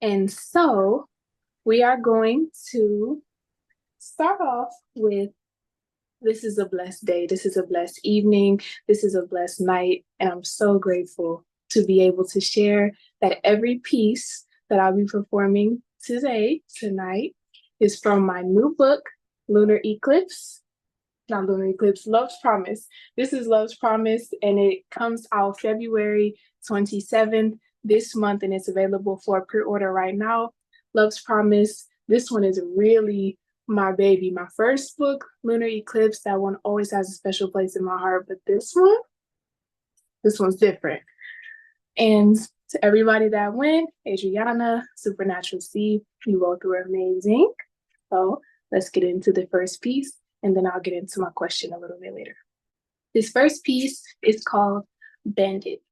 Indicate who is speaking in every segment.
Speaker 1: And so we are going to start off with, this is a blessed day. This is a blessed evening. This is a blessed night. And I'm so grateful to be able to share that every piece that I'll be performing tonight, is from my new book, Lunar Eclipse. Not Lunar Eclipse, Love's Promise. This is Love's Promise, and it comes out February 27th this month, and it's available for pre-order right now. Love's Promise. This one is really my baby. My first book, Lunar Eclipse, that one always has a special place in my heart, but this one's different. And to everybody that went, Adriana, Supernatural C, you both were amazing. So let's get into the first piece, and then I'll get into my question a little bit later. This first piece is called Bandit.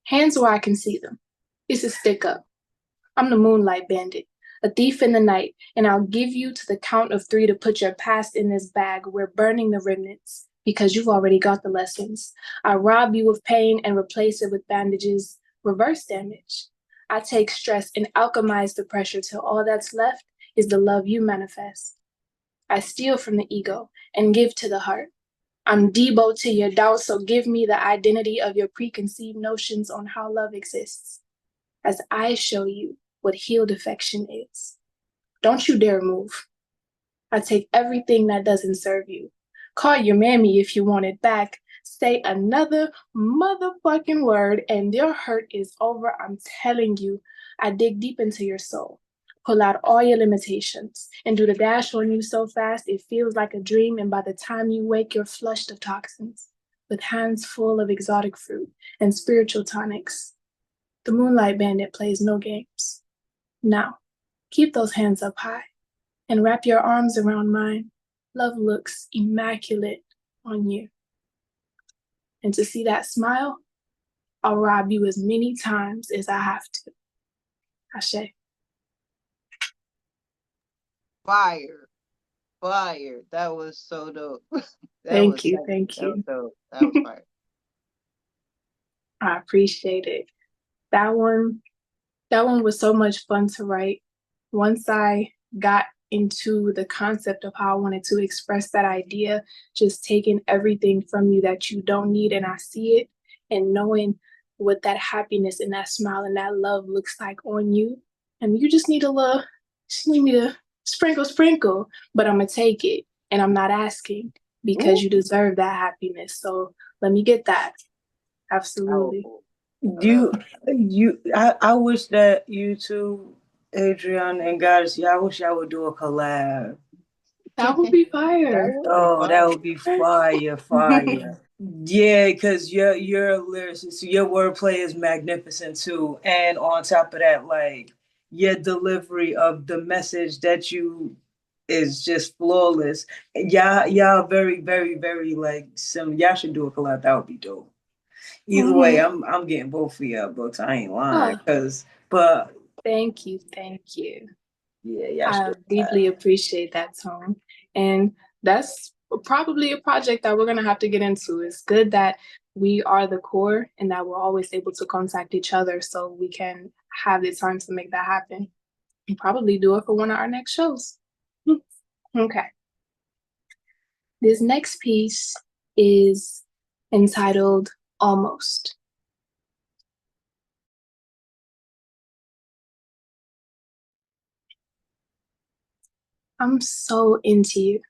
Speaker 1: Hands where I can see them. It's a stick up. I'm the moonlight bandit, a thief in the night, and I'll give you to the count of 3 to put your past in this bag. We're burning the remnants because you've already got the lessons. I rob you of pain and replace it with bandages, reverse damage. I take stress and alchemize the pressure till all that's left is the love you manifest. I steal from the ego and give to the heart. I'm Debo to your doubts, so give me the identity of your preconceived notions on how love exists, as I show you what healed affection is. Don't you dare move. I take everything that doesn't serve you. Call your mammy if you want it back. Say another motherfucking word and your hurt is over. I'm telling you, I dig deep into your soul. Pull out all your limitations and do the dash on you so fast it feels like a dream, and by the time you wake, you're flushed of toxins, with hands full of exotic fruit and spiritual tonics. The Moonlight Bandit plays no games. Now, keep those hands up high and wrap your arms around mine. Love looks immaculate on you. And to see that smile, I'll rob you as many times as I have to. Ashe.
Speaker 2: Fire. That was so dope.
Speaker 1: Thank you.
Speaker 2: That was dope. That was fire.
Speaker 1: I appreciate it. That one was so much fun to write. Once I got into the concept of how I wanted to express that idea, just taking everything from you that you don't need and I see it, and knowing what that happiness and that smile and that love looks like on you. And you just need me to sprinkle, but I'm gonna take it, and I'm not asking because you deserve that happiness. So let me get that. Absolutely.
Speaker 3: I wish that you two, Adrian and Goddess, I wish y'all would do a collab.
Speaker 1: That would be fire.
Speaker 3: That would be fire. Yeah, because your lyrics, your wordplay is magnificent too, and on top of that, like your delivery of the message that you is just flawless. Y'all very, very, very like some. Y'all should do a collab. That would be dope. Either way, I'm getting both of y'all books. I ain't lying, but
Speaker 1: thank you.
Speaker 3: Yeah,
Speaker 1: I deeply appreciate that, Tom. And that's probably a project that we're gonna have to get into. It's good that we are the core and that we're always able to contact each other so we can have the time to make that happen. And probably do it for one of our next shows. Okay. This next piece is entitled Almost. I'm so into you.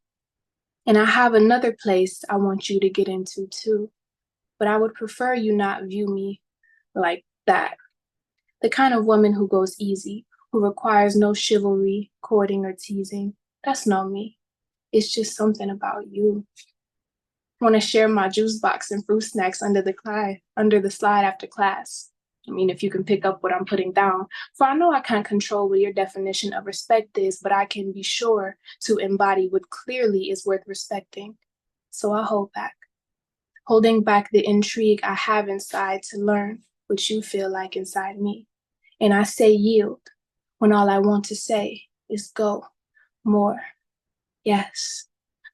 Speaker 1: And I have another place I want you to get into too. But I would prefer you not view me like that. The kind of woman who goes easy, who requires no chivalry, courting, or teasing. That's not me. It's just something about you. Want to share my juice box and fruit snacks under the slide after class. I mean, if you can pick up what I'm putting down. For I know I can't control what your definition of respect is, but I can be sure to embody what clearly is worth respecting. So I hold back, holding back the intrigue I have inside to learn what you feel like inside me. And I say yield when all I want to say is go, more, yes.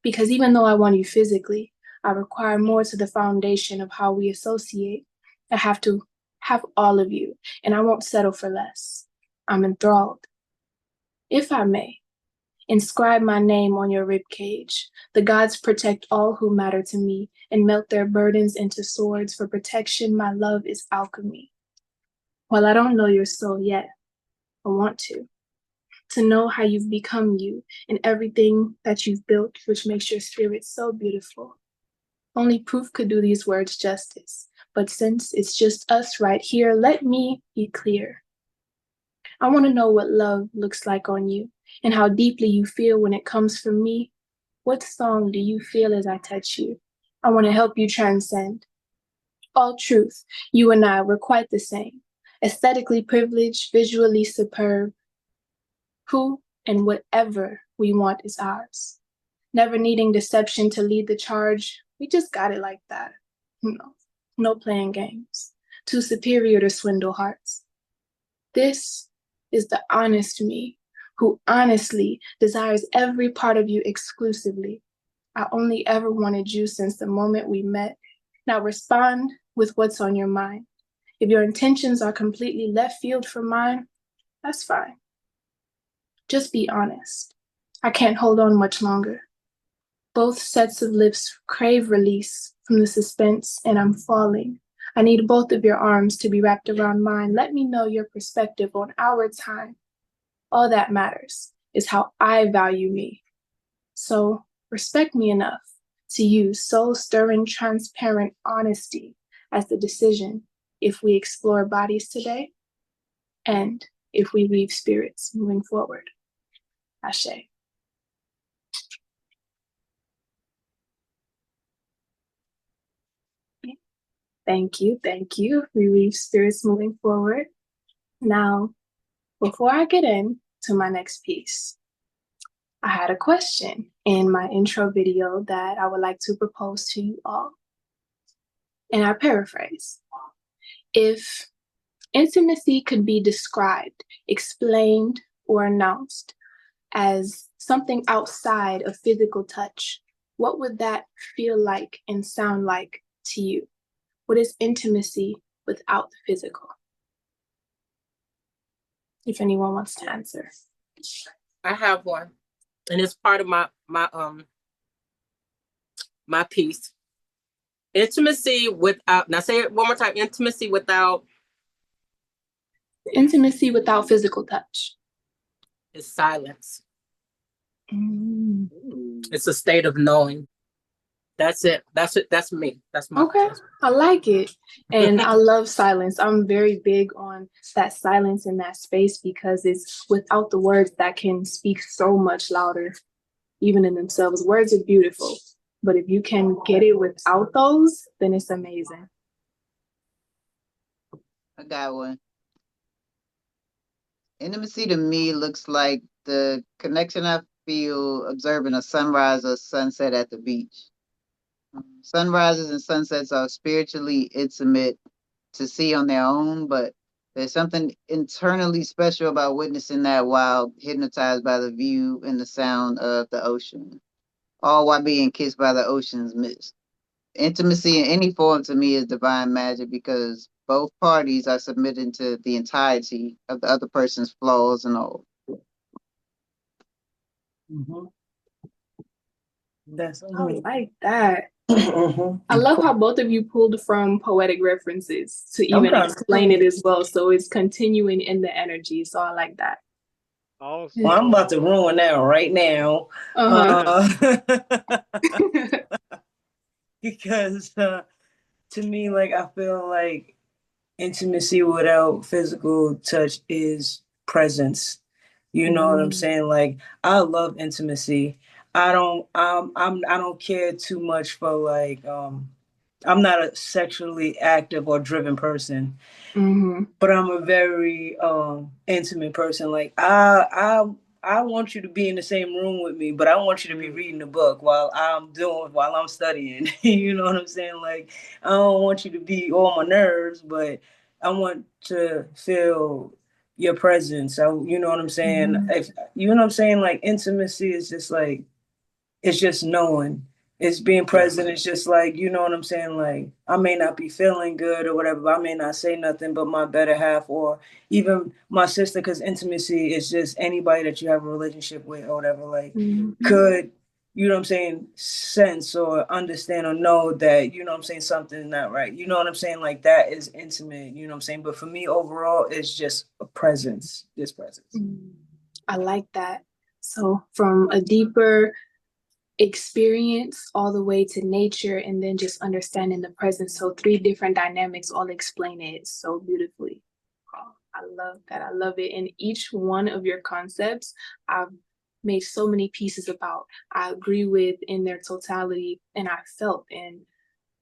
Speaker 1: Because even though I want you physically, I require more to the foundation of how we associate. I have to have all of you, and I won't settle for less. I'm enthralled. If I may, inscribe my name on your ribcage. The gods protect all who matter to me and melt their burdens into swords. For protection, my love is alchemy. While I don't know your soul yet, I want to know how you've become you and everything that you've built, which makes your spirit so beautiful. Only proof could do these words justice, but since it's just us right here, let me be clear. I want to know what love looks like on you and how deeply you feel when it comes from me. What song do you feel as I touch you? I want to help you transcend. All truth, you and I were quite the same. Aesthetically privileged, visually superb. Who and whatever we want is ours. Never needing deception to lead the charge. We just got it like that. No playing games. Too superior to swindle hearts. This is the honest me who honestly desires every part of you exclusively. I only ever wanted you since the moment we met. Now respond with what's on your mind. If your intentions are completely left field from mine, that's fine. Just be honest. I can't hold on much longer. Both sets of lips crave release from the suspense, and I'm falling. I need both of your arms to be wrapped around mine. Let me know your perspective on our time. All that matters is how I value me. So respect me enough to use soul-stirring, transparent honesty as the decision if we explore bodies today and if we leave spirits moving forward. Ashe. Thank you, thank you. We leave spirits moving forward. Now, before I get into my next piece, I had a question in my intro video that I would like to propose to you all. And I paraphrase. If intimacy could be described, explained, or announced as something outside of physical touch, what would that feel like and sound like to you? What is intimacy without the physical? If anyone wants to answer.
Speaker 4: I have one, and it's part of my piece. Intimacy without, now say it one more time, intimacy without
Speaker 1: Physical touch.
Speaker 4: is silence. It's a state of knowing. That's it. That's it. That's me. That's my.
Speaker 1: Okay, I like it. And I love silence. I'm very big on that silence in that space because it's without the words that can speak so much louder, even in themselves. Words are beautiful, but if you can get it without those, then it's amazing.
Speaker 2: I got one. Intimacy to me looks like the connection I feel observing a sunrise or sunset at the beach. Sunrises and sunsets are spiritually intimate to see on their own, but there's something internally special about witnessing that while hypnotized by the view and the sound of the ocean, all while being kissed by the ocean's mist. Intimacy in any form to me is divine magic because both parties are submitting to the entirety of the other person's flaws and all.
Speaker 3: Mm-hmm. That's
Speaker 1: I like that.
Speaker 3: Mm-hmm.
Speaker 1: I love how both of you pulled from poetic references to even explain it as well. So it's continuing in the energy. So I like that.
Speaker 5: Awesome.
Speaker 3: Well, I'm about to ruin that right now. Because to me, like, I feel like intimacy without physical touch is presence. You know what I'm saying? Like, I love intimacy. I don't care too much for like I'm not a sexually active or driven person, but I'm a very intimate person. Like I want you to be in the same room with me, but I want you to be reading the book while I'm studying. You know what I'm saying? Like I don't want you to be on my nerves, but I want to feel your presence. So you know what I'm saying? If you know what I'm saying, like intimacy is just like it's just knowing. It's being present. It's just like, you know what I'm saying? Like, I may not be feeling good or whatever, but I may not say nothing, but my better half or even my sister, because intimacy is just anybody that you have a relationship with or whatever, like, could, you know what I'm saying, sense or understand or know that, you know what I'm saying, something's not right. You know what I'm saying? Like, that is intimate, you know what I'm saying? But for me, overall, it's just a presence, just presence.
Speaker 1: I like that. So from a deeper experience all the way to nature and then just understanding the present. So 3 different dynamics all explain it so beautifully. Oh, I love that. I love it. And each one of your concepts, I've made so many pieces about. I agree with in their totality, and I felt, and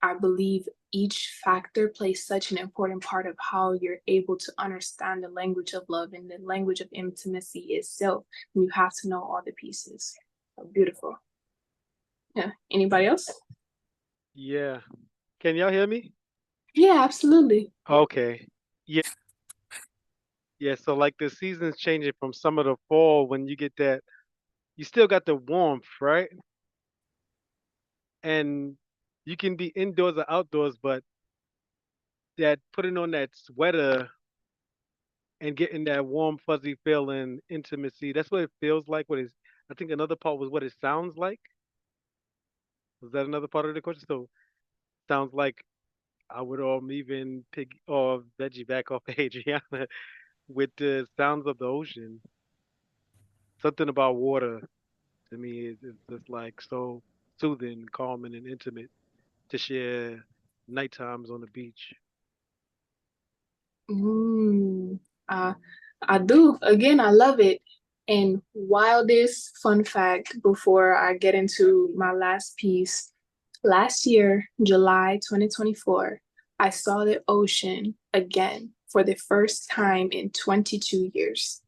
Speaker 1: I believe each factor plays such an important part of how you're able to understand the language of love and the language of intimacy itself. And you have to know all the pieces. So beautiful. Yeah. Anybody else?
Speaker 5: Yeah. Can y'all hear me?
Speaker 1: Yeah, absolutely.
Speaker 5: Okay. Yeah. Yeah. So like the seasons changing from summer to fall, when you get that, you still got the warmth, right? And you can be indoors or outdoors, but that putting on that sweater and getting that warm, fuzzy feeling, intimacy, that's what it feels like. I think another part was what it sounds like. Was that another part of the question? So sounds like I would even pig or veggie back off Adriana with the sounds of the ocean. Something about water to me is just like so soothing, calming, and intimate to share night times on the beach.
Speaker 1: Mm, I, I do. Again, I love it. And wildest fun fact before I get into my last piece. Last year, July 2024, I saw the ocean again for the first time in 22 years.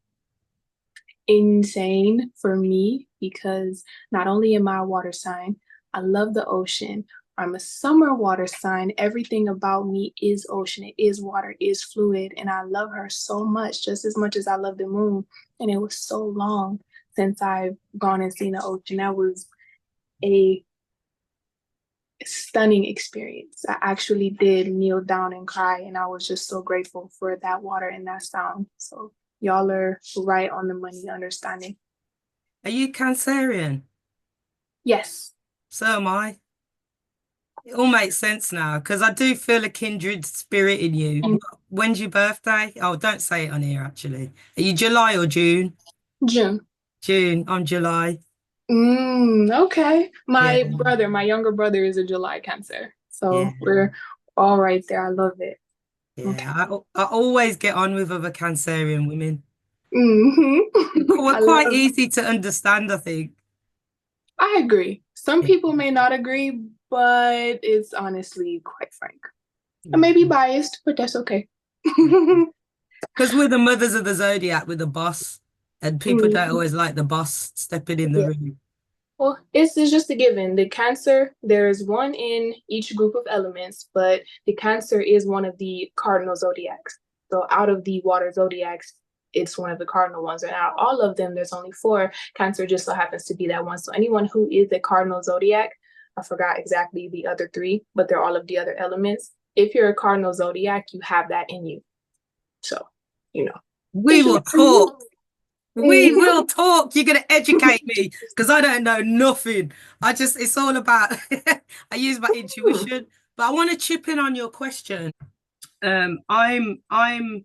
Speaker 1: Insane for me because not only am I a water sign, I love the ocean. I'm a summer water sign. Everything about me is ocean. It is water, it is fluid. And I love her so much, just as much as I love the moon. And it was so long since I've gone and seen the ocean. That was a stunning experience. I actually did kneel down and cry, and I was just so grateful for that water and that sound. So y'all are right on the money understanding.
Speaker 6: Are you Cancerian?
Speaker 1: Yes.
Speaker 6: So am I. It all makes sense now because I do feel a kindred spirit in you.
Speaker 1: And
Speaker 6: When's your birthday? Oh, don't say it on here, actually. Are you July or June?
Speaker 1: June.
Speaker 6: June. I'm July.
Speaker 1: Okay.
Speaker 6: Yeah.
Speaker 1: My younger brother is a July Cancer. So
Speaker 6: Yeah.
Speaker 1: we're all right there. I love it.
Speaker 6: Yeah.
Speaker 1: Okay.
Speaker 6: I always get on with other Cancerian women.
Speaker 1: I
Speaker 6: We're quite
Speaker 1: love
Speaker 6: easy to understand, I think.
Speaker 1: I agree. Some
Speaker 6: Yeah.
Speaker 1: people may not agree, but it's honestly quite frank. I
Speaker 6: Yeah.
Speaker 1: may be biased, but that's okay.
Speaker 6: Because we're the mothers of the zodiac, we're the boss, and people don't always like the boss stepping in the
Speaker 1: Yeah.
Speaker 6: room.
Speaker 1: Well, it's just a given. The Cancer, there's one in each group of elements, but the Cancer is one of the cardinal zodiacs. So out of the water zodiacs, it's one of the cardinal ones. And out of all of them, there's only 4. Cancer just so happens to be that one. So anyone who is a cardinal zodiac, I forgot exactly the other 3, but they're all of the other elements. If you're a cardinal zodiac, you have that in you. So, you know.
Speaker 6: We will talk. We will talk. You're going to educate me because I don't know nothing. It's all about, I use my intuition, but I want to chip in on your question. I'm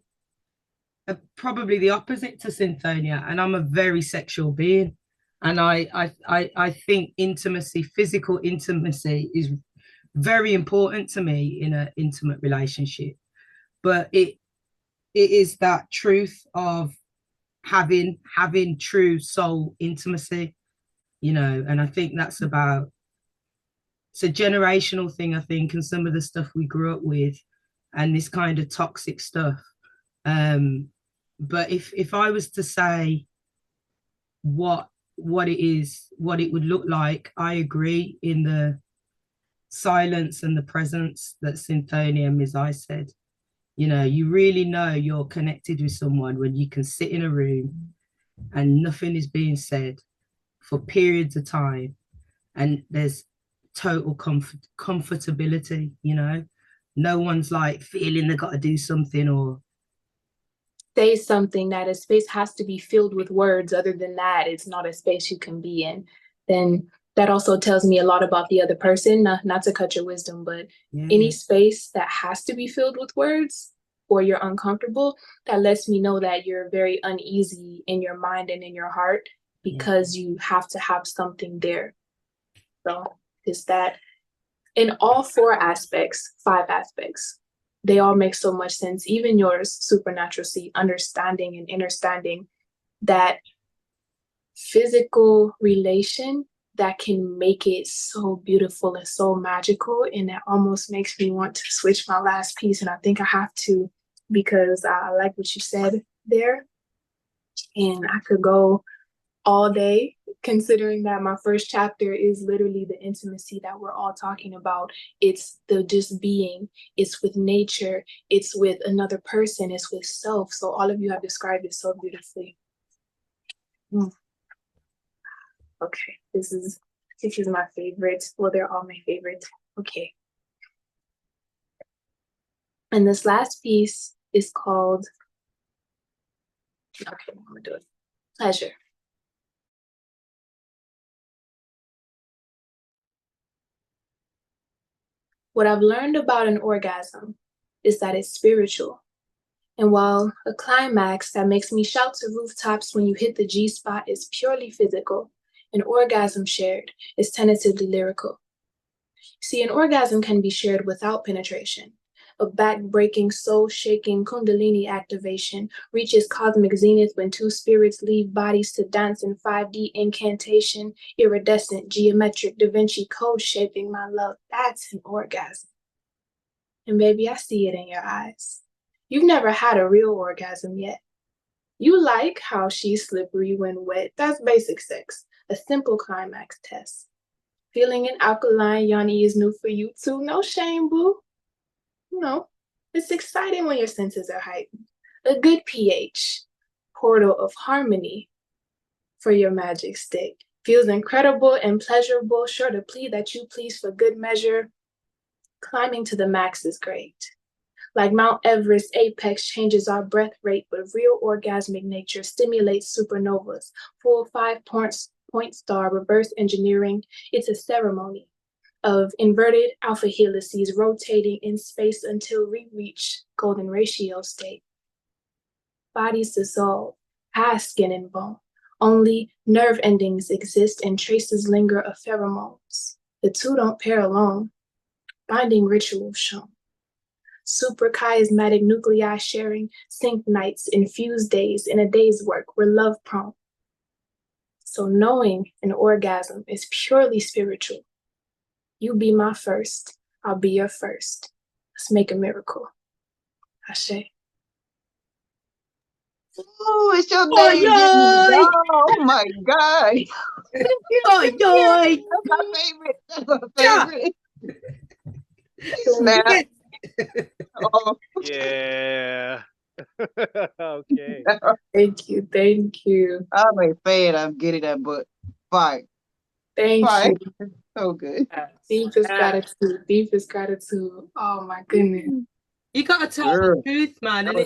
Speaker 6: probably the opposite to Synthonia, and I'm a very sexual being. And I think intimacy, physical intimacy is very important to me in an intimate relationship. But it is that truth of having true soul intimacy, and I think that's it's a generational thing, I think, and some of the stuff we grew up with and this kind of toxic stuff. But if I was to say what it would look like, I agree in the silence and the presence that Synthonia Mizai said. You really know you're connected with someone when you can sit in a room and nothing is being said for periods of time, and there's total comfortability, you know. No one's like feeling they got to do something or
Speaker 1: say something, that a space has to be filled with words. Other than that, it's not a space you can be in. Then that also tells me a lot about the other person. Not to cut your wisdom, but any space that has to be filled with words or you're uncomfortable, that lets me know that you're very uneasy in your mind and in your heart, because you have to have something there. So it's that in all 4 aspects, 5 aspects, they all make so much sense. Even yours, supernatural seed, understanding and understanding that physical relation that can make it so beautiful and so magical. And that almost makes me want to switch my last piece. And I think I have to, because I like what you said there. And I could go all day, considering that my first chapter is literally the intimacy that we're all talking about. It's the just being, it's with nature, it's with another person, it's with self. So all of you have described it so beautifully. Okay, this is my favorite. Well, they're all my favorite. Okay. And this last piece is called, okay, I'm gonna do it. Pleasure. What I've learned about an orgasm is that it's spiritual. And while a climax that makes me shout to rooftops when you hit the G-spot is purely physical, an orgasm shared is tentatively lyrical. See, an orgasm can be shared without penetration. A back-breaking, soul-shaking Kundalini activation reaches cosmic zenith when 2 spirits leave bodies to dance in 5D incantation, iridescent, geometric, Da Vinci code shaping my love. That's an orgasm. And baby, I see it in your eyes. You've never had a real orgasm yet. You like how she's slippery when wet. That's basic sex, a simple climax test. Feeling an alkaline yoni is new for you too. No shame, boo. You know, it's exciting when your senses are heightened. A good pH, portal of harmony for your magic stick. Feels incredible and pleasurable, sure to plead that you please for good measure. Climbing to the max is great. Like Mount Everest, apex changes our breath rate, but real orgasmic nature stimulates supernovas. Full 5-point star, reverse engineering. It's a ceremony of inverted alpha helices rotating in space until we reach golden ratio state. Bodies dissolve, past skin and bone. Only nerve endings exist and traces linger of pheromones. The two don't pair alone. Binding rituals shown. Super chiasmatic nuclei sharing sync nights, infused days in a day's work. We're love prone. So knowing an orgasm is purely spiritual. You be my first, I'll be your first. Let's make a miracle. Ashe.
Speaker 2: Oh, it's your day. You didn't go. Oh my God. That's my favorite. That's my favorite. Snap. Oh.
Speaker 5: Yeah. Okay.
Speaker 1: Thank you, thank you.
Speaker 2: I'm a fan. I'm getting that book. Fine.
Speaker 1: Thank
Speaker 2: Fine.
Speaker 1: you.
Speaker 2: So good.
Speaker 1: Deepest gratitude, deepest gratitude. Oh my goodness.
Speaker 6: You gotta tell the truth, man. And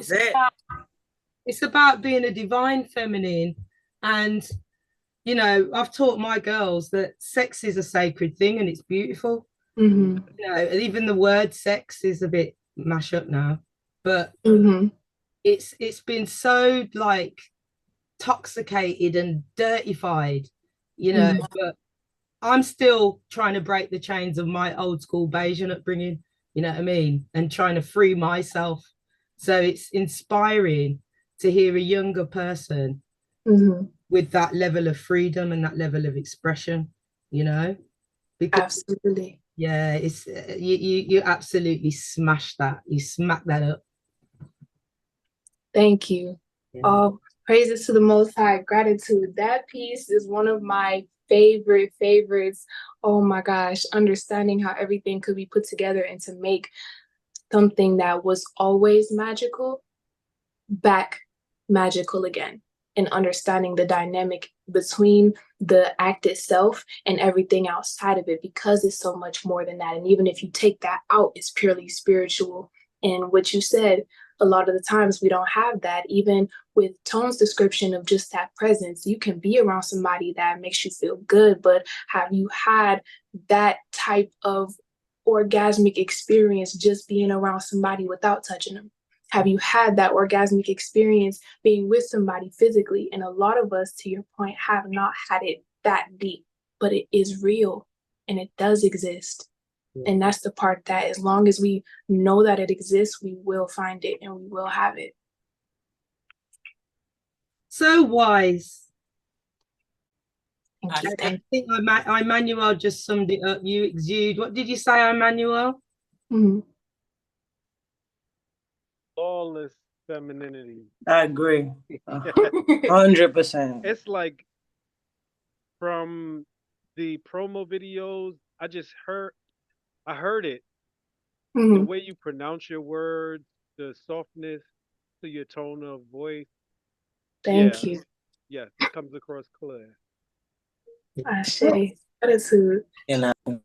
Speaker 6: it's about being a divine feminine. And you know, I've taught my girls that sex is a sacred thing and it's beautiful.
Speaker 1: Mm-hmm.
Speaker 6: You know, even the word sex is a bit mash up now, but it's been so like toxicated and dirtified, you know. But I'm still trying to break the chains of my old school Bayesian upbringing, you know what I mean, and trying to free myself. So it's inspiring to hear a younger person with that level of freedom and that level of expression, you know. Because,
Speaker 1: absolutely.
Speaker 6: Yeah, it's you absolutely smashed that. You smacked that up.
Speaker 1: Thank you.
Speaker 6: Yeah.
Speaker 1: Oh, praises to the Most High. Gratitude. That piece is one of my favorites. Oh my gosh, understanding how everything could be put together and to make something that was always magical back magical again, and understanding the dynamic between the act itself and everything outside of it, because it's so much more than that. And even if you take that out, it's purely spiritual. And what you said, a lot of the times we don't have that. Even with Tone's description of just that presence, you can be around somebody that makes you feel good, but have you had that type of orgasmic experience just being around somebody without touching them? Have you had that orgasmic experience being with somebody physically? And a lot of us, to your point, have not had it that deep, but it is real and it does exist. And that's the part that, as long as we know that it exists, we will find it and we will have it.
Speaker 6: So wise.
Speaker 1: Thank you.
Speaker 6: I think Emmanuel just summed it up. You exude. What did you say, Emmanuel?
Speaker 1: Mm-hmm.
Speaker 5: Flawless femininity.
Speaker 3: I agree. 100%.
Speaker 5: It's like from the promo videos, I heard it.
Speaker 1: Mm-hmm.
Speaker 5: The way you pronounce your words, the softness to your tone of voice.
Speaker 1: Thank you.
Speaker 5: Yes, it comes across clear.
Speaker 1: Ashe. Gratitude.
Speaker 3: And
Speaker 6: How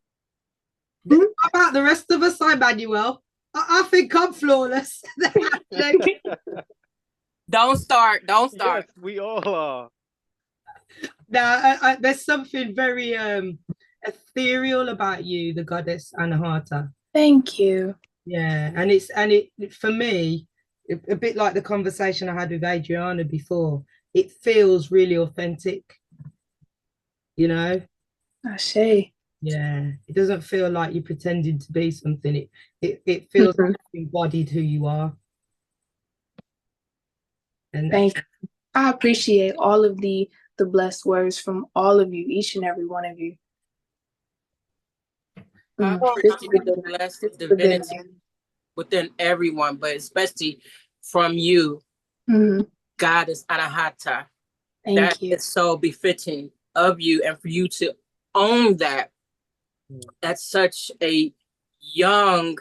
Speaker 6: about the rest of us, Emmanuel? I think I'm flawless.
Speaker 4: Don't start. Don't start.
Speaker 5: Yes, we all are.
Speaker 6: Now, there's something very ethereal about you, the goddess Anahata.
Speaker 1: Thank you.
Speaker 6: Yeah, and it for me, a bit like the conversation I had with Adriana before. It feels really authentic, you know.
Speaker 1: Ashe.
Speaker 6: Yeah, it doesn't feel like you're pretending to be something. It feels like you embodied who you are. And
Speaker 1: Thank you. I appreciate all of the blessed words from all of you, each and every one of you.
Speaker 4: I
Speaker 1: This
Speaker 4: appreciate
Speaker 1: is
Speaker 4: the blessed divinity within everyone, but especially from you, Goddess Anahata.
Speaker 1: Thank you.
Speaker 4: Is so befitting of you, and for you to own that at such a young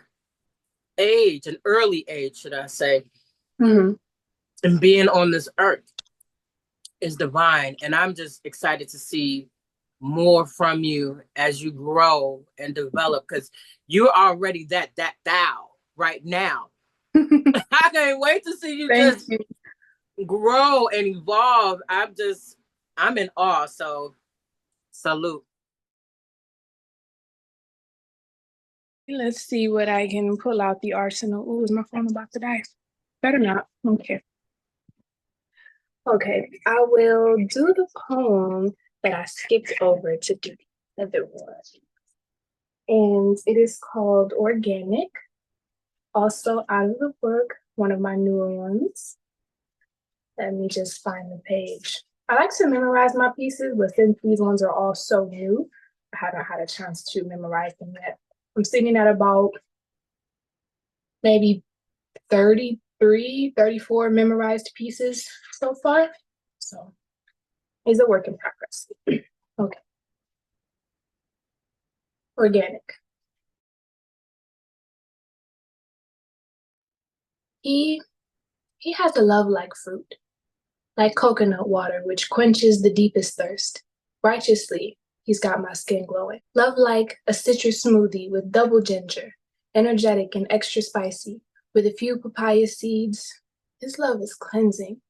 Speaker 4: age, an early age, should I say, and being on this earth is divine. And I'm just excited to see more from you as you grow and develop, because you're already that thou right now. I can't wait to see you just grow and evolve. I'm in awe. So salute.
Speaker 1: Let's see what I can pull out the arsenal. Ooh, is my phone about to die? Better not. Okay. Okay, I will do the poem that I skipped over to do the other one. And it is called Organic, also out of the book, one of my newer ones. Let me just find the page. I like to memorize my pieces, but since these ones are all so new, I haven't had a chance to memorize them yet. I'm sitting at about maybe 33, 34 memorized pieces so far. So it's a work in progress. Okay. Organic. He has a love like fruit, like coconut water, which quenches the deepest thirst. Righteously, he's got my skin glowing. Love like a citrus smoothie with double ginger, energetic and extra spicy, with a few papaya seeds. His love is cleansing.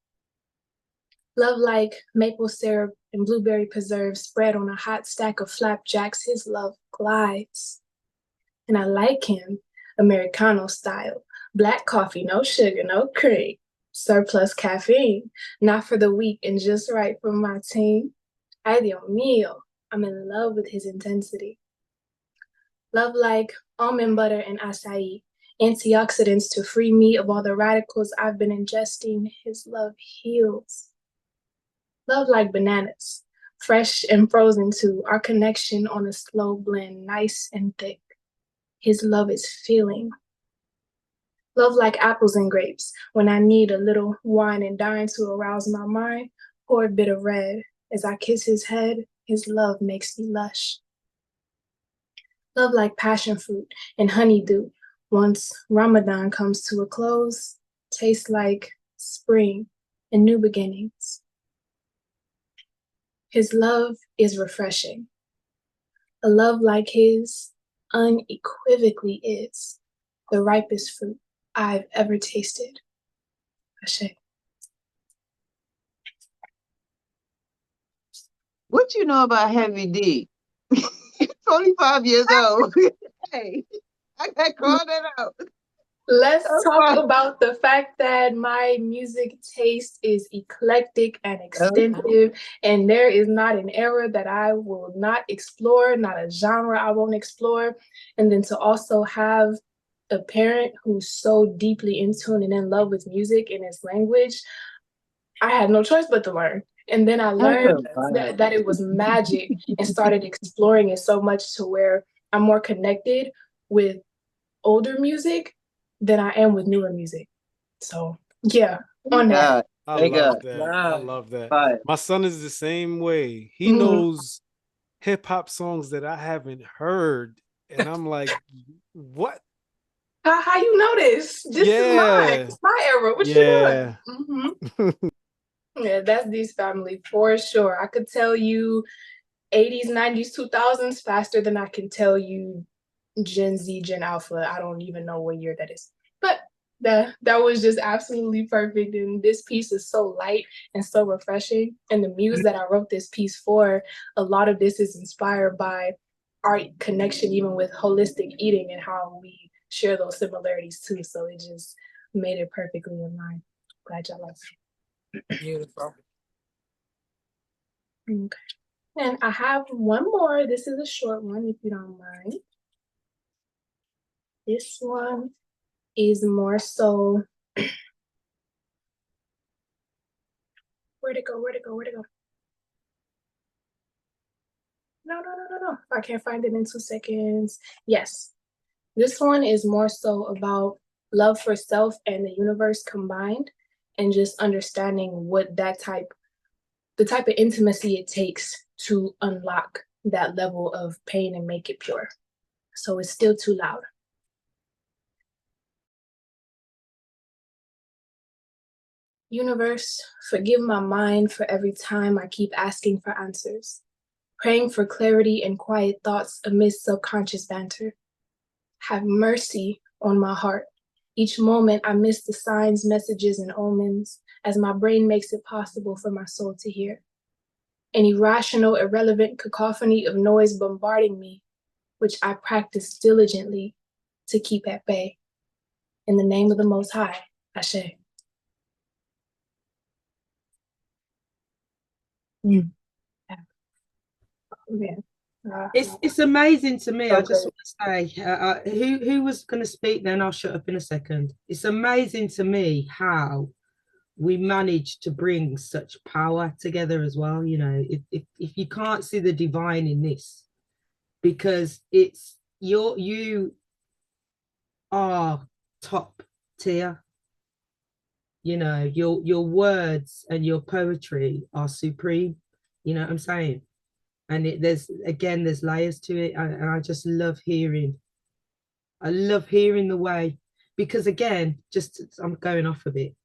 Speaker 1: Love like maple syrup and blueberry preserves spread on a hot stack of flapjacks. His love glides. And I like him Americano style. Black coffee, no sugar, no cream. Surplus caffeine, not for the weak and just right for my team. Ay Dios mío, I'm in love with his intensity. Love like almond butter and acai, antioxidants to free me of all the radicals I've been ingesting. His love heals. Love like bananas, fresh and frozen too, our connection on a slow blend, nice and thick. His love is feeling. Love like apples and grapes, when I need a little wine and dine to arouse my mind, pour a bit of red. As I kiss his head, his love makes me lush. Love like passion fruit and honeydew, once Ramadan comes to a close, tastes like spring and new beginnings. His love is refreshing. A love like his unequivocally is the ripest fruit I've ever tasted. Ashe.
Speaker 2: What you know about Heavy D? 25 years old. Hey, I got called that out.
Speaker 1: Let's
Speaker 2: That's
Speaker 1: talk
Speaker 2: fine.
Speaker 1: about the fact that my music taste is eclectic and extensive, and there is not an era that I will not explore, not a genre I won't explore. And then to also have a parent who's so deeply in tune and in love with music and its language, I had no choice but to learn. And then I learned that it was magic and started exploring it so much to where I'm more connected with older music than I am with newer music. So yeah, on that.
Speaker 5: I love that. I love that. My son is the same way. He knows hip hop songs that I haven't heard, and I'm like, what?
Speaker 1: How you know this? This is mine. It's my era. What you doing? Yeah, that's D's family for sure. I could tell you 80s, 90s, 2000s faster than I can tell you Gen Z, Gen Alpha. I don't even know what year that is. But that was just absolutely perfect. And this piece is so light and so refreshing. And the muse that I wrote this piece for, a lot of this is inspired by our connection even with holistic eating and how we share those similarities too. So it just made it perfectly in line. Glad y'all like it.
Speaker 4: Beautiful.
Speaker 1: Okay. And I have one more. This is a short one, if you don't mind. This one is more so. Where'd it go? No. I can't find it in 2 seconds. Yes. This one is more so about love for self and the universe combined, and just understanding what the type of intimacy it takes to unlock that level of pain and make it pure. So it's still too loud. Universe, forgive my mind for every time I keep asking for answers, praying for clarity and quiet thoughts amidst subconscious banter. Have mercy on my heart. Each moment I miss the signs, messages, and omens as my brain makes it possible for my soul to hear. An irrational, irrelevant cacophony of noise bombarding me, which I practice diligently to keep at bay. In the name of the Most High, Ashe.
Speaker 6: It's amazing to me. I just want to say, who was going to speak then? I'll shut up in a second. It's amazing to me how we managed to bring such power together as well. You know, if you can't see the divine in this, because you are top tier. You know, your words and your poetry are supreme. You know what I'm saying? And there's layers to it, and I just love hearing. I love hearing the way, because again, just I'm going off a bit,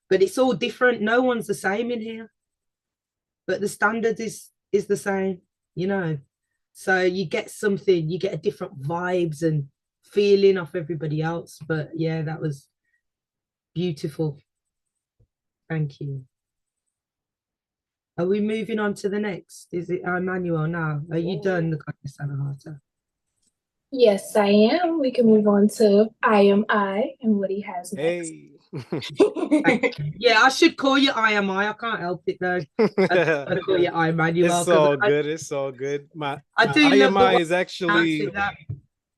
Speaker 6: but it's all different. No one's the same in here, but the standard is the same, you know. So you get something, you get a different vibes and feeling off everybody else. But yeah, that was beautiful. Thank you. Are we moving on to the next? Is it Emmanuel now? Are you done, the goddess Anahata?
Speaker 1: Yes, I am. We can move on to I Am I and what he has next.
Speaker 5: Hey.
Speaker 6: Yeah, I should call you I Am I can't help it though. I call you I Emmanuel.
Speaker 5: It's all good. It's all good.
Speaker 6: I do
Speaker 5: I
Speaker 6: love
Speaker 5: Am
Speaker 6: the
Speaker 5: I is actually
Speaker 6: that.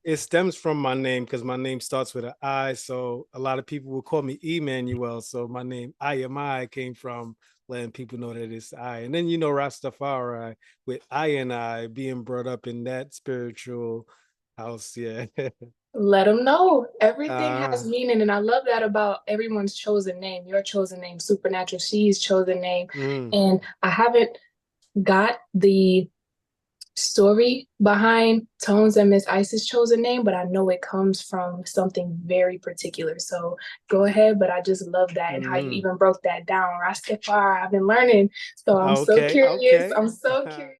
Speaker 5: It stems from my name because my name starts with an I. So a lot of people will call me Emmanuel. So my name I Am I came from letting people know that it's I. And then, you know, Rastafari with I and I being brought up in that spiritual house. Yeah.
Speaker 1: Let them know. Everything has meaning. And I love that about everyone's chosen name. Your chosen name, Supernatural, she's chosen name. And I haven't got the story behind Tones and Miss Ice's chosen name, but I know it comes from something very particular. So go ahead, but I just love that and how you even broke that down. Rastafari, I've been learning. So I'm so curious. I'm so curious.